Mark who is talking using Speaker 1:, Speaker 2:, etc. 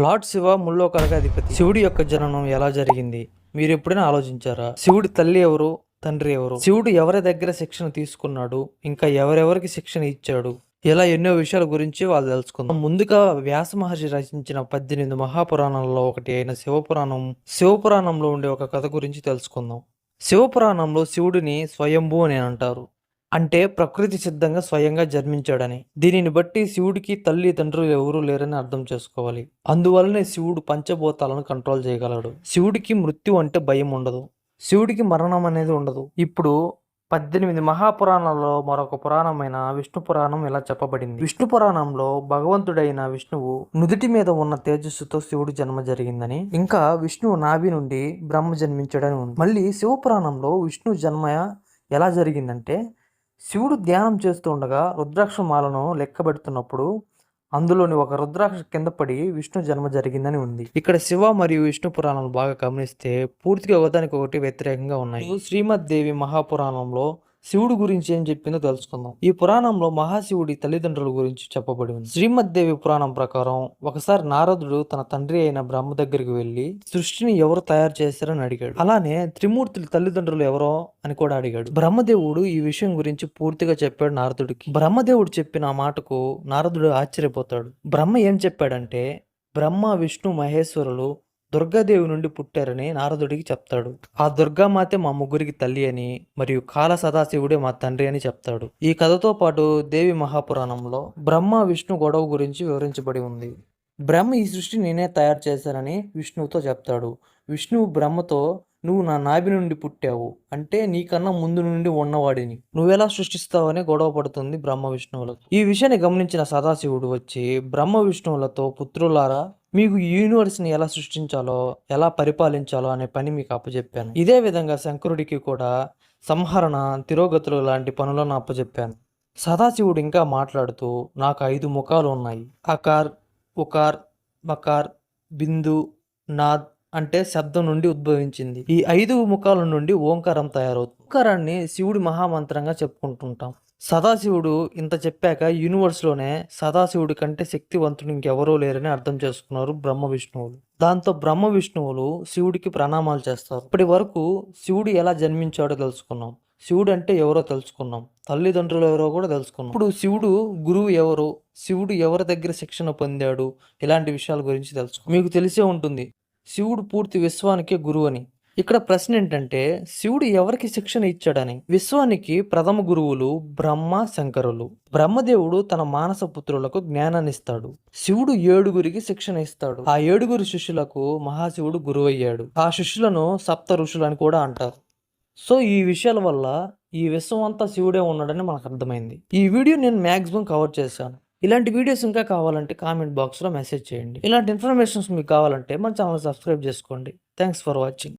Speaker 1: Lord Shiva ముల్లోకాలకు అధిపతి. శివుడి యొక్క జననం ఎలా జరిగింది మీరు ఎప్పుడైనా ఆలోచించారా? శివుడి తల్లి ఎవరు, తండ్రి ఎవరు? శివుడు ఎవరి దగ్గర శిక్షణ తీసుకున్నాడు, ఇంకా ఎవరెవరికి శిక్షణ ఇచ్చాడు, ఇలా ఎన్నో విషయాల గురించి వాళ్ళు తెలుసుకుందాం. ముందుగా వ్యాస మహర్షి రచించిన 18 మహాపురాణాలలో ఒకటి అయిన శివపురాణంలో ఉండే ఒక కథ గురించి తెలుసుకుందాం. శివపురాణంలో శివుడిని స్వయంభూ అని అంటారు. అంటే ప్రకృతి సిద్ధంగా స్వయంగా జన్మించాడని. దీనిని బట్టి శివుడికి తల్లి తండ్రులు ఎవరూ లేరని అర్థం చేసుకోవాలి. అందువల్లనే శివుడు పంచభూతాలను కంట్రోల్ చేయగలడు. శివుడికి మృత్యు అంటే భయం ఉండదు. శివుడికి మరణం అనేది ఉండదు. ఇప్పుడు 18 మహాపురాణాలలో మరొక పురాణమైన విష్ణు పురాణం ఇలా చెప్పబడింది. విష్ణు పురాణంలో భగవంతుడైన విష్ణువు నుదుటి మీద ఉన్న తేజస్సుతో శివుడు జన్మ జరిగిందని, ఇంకా విష్ణువు నాభి నుండి బ్రహ్మ జన్మించాడని ఉంది. మళ్ళీ శివపురాణంలో విష్ణు జన్మ ఎలా జరిగిందంటే, శివుడు ధ్యానం చేస్తూ ఉండగా రుద్రాక్ష మాలను లెక్కబెడుతున్నప్పుడు అందులోని ఒక రుద్రాక్ష కింద పడి విష్ణు జన్మ జరిగిందని ఉంది. ఇక్కడ శివ మరియు విష్ణు పురాణాలు బాగా గమనిస్తే పూర్తిగా ఒకదానికి ఒకటి వ్యతిరేకంగా ఉన్నాయి. శ్రీమద్ దేవి మహాపురాణంలో శివుడు గురించి ఏం చెప్పిందో తెలుసుకుందాం. ఈ పురాణంలో మహాశివుడి తల్లిదండ్రుల గురించి చెప్పబడి ఉంది. శ్రీమద్దేవి పురాణం ప్రకారం ఒకసారి నారదుడు తన తండ్రి అయిన బ్రహ్మ దగ్గరికి వెళ్లి సృష్టిని ఎవరు తయారు చేశారని అడిగాడు. అలానే త్రిమూర్తుల తల్లిదండ్రులు ఎవరో అని కూడా అడిగాడు. బ్రహ్మదేవుడు ఈ విషయం గురించి పూర్తిగా చెప్పాడు నారదుడికి. బ్రహ్మదేవుడు చెప్పిన ఆ మాటకు నారదుడు ఆశ్చర్యపోతాడు. బ్రహ్మ ఏం చెప్పాడంటే, బ్రహ్మ విష్ణు మహేశ్వరులు దుర్గాదేవి నుండి పుట్టారని నారదుడికి చెప్తాడు. ఆ దుర్గామాతే మా ముగ్గురికి తల్లి అని, మరియు కాల సదాశివుడే మా తండ్రి అని చెప్తాడు. ఈ కథతో పాటు దేవి మహాపురాణంలో బ్రహ్మ విష్ణు గొడవ గురించి వివరించబడి ఉంది. బ్రహ్మ ఈ సృష్టి నేనే తయారు చేశానని విష్ణువుతో చెప్తాడు. విష్ణువు బ్రహ్మతో, నువ్వు నా నాభి నుండి పుట్టావు, అంటే నీకన్నా ముందు నుండి ఉన్నవాడిని, నువ్వెలా సృష్టిస్తావని గొడవ పడుతుంది బ్రహ్మ విష్ణువులకు. ఈ విషయాన్ని గమనించిన సదాశివుడు వచ్చి బ్రహ్మ విష్ణువులతో, పుత్రులారా, మీకు ఈ యూనివర్స్ని ఎలా సృష్టించాలో, ఎలా పరిపాలించాలో అనే పని మీకు అప్పచెప్పాను. ఇదే విధంగా శంకరుడికి కూడా సంహరణ, తిరోగతులు లాంటి పనులను అప్పచెప్పాను. సదాశివుడు ఇంకా మాట్లాడుతూ, నాకు 5 ముఖాలు ఉన్నాయి. అకార్, ఉకార్, మకార్, బిందు, నాద్ అంటే శబ్దం నుండి ఉద్భవించింది. ఈ 5 ముఖాల నుండి ఓంకారం తయారవుతుంది. ఓంకారాన్ని శివుడి మహామంత్రంగా చెప్పుకుంటుంటాం. సదాశివుడు ఇంత చెప్పాక యూనివర్స్లోనే సదాశివుడి కంటే శక్తివంతుడు ఇంకెవరూ లేరని అర్థం చేసుకున్నారు బ్రహ్మ విష్ణువులు. దాంతో బ్రహ్మ విష్ణువులు శివుడికి ప్రణామాలు చేస్తారు. ఇప్పటి వరకు శివుడు ఎలా జన్మించాడో తెలుసుకున్నాం. శివుడు అంటే ఎవరో తెలుసుకున్నాం. తల్లిదండ్రులు ఎవరో కూడా తెలుసుకున్నాం. ఇప్పుడు శివుడు గురువు ఎవరు, శివుడు ఎవరి దగ్గర శిక్షణ పొందాడు, ఇలాంటి విషయాల గురించి తెలుసుకున్నాం. మీకు తెలిసే ఉంటుంది, శివుడు పూర్తి విశ్వానికే గురువు అని. ఇక్కడ ప్రశ్న ఏంటంటే, శివుడు ఎవరికి శిక్షణ ఇచ్చాడని. విశ్వానికి ప్రథమ గురువులు బ్రహ్మ, శంకరులు. బ్రహ్మదేవుడు తన మానస పుత్రులకు జ్ఞానాన్ని ఇస్తాడు. శివుడు 7గురికి శిక్షణ ఇస్తాడు. ఆ 7గురు శిష్యులకు మహాశివుడు గురువు అయ్యాడు. ఆ శిష్యులను సప్త ఋషులు అని కూడా అంటారు. సో ఈ విషయాల వల్ల ఈ విశ్వం అంతా శివుడే ఉన్నాడని మనకు అర్థమైంది. ఈ వీడియో నేను మ్యాక్సిమం కవర్ చేశాను. ఇలాంటి వీడియోస్ ఇంకా కావాలంటే కామెంట్ బాక్స్లో మెసేజ్ చేయండి. ఇలాంటి ఇన్ఫర్మేషన్స్ మీకు కావాలంటే మన ఛానల్ సబ్స్క్రైబ్ చేసుకోండి. Thanks for watching.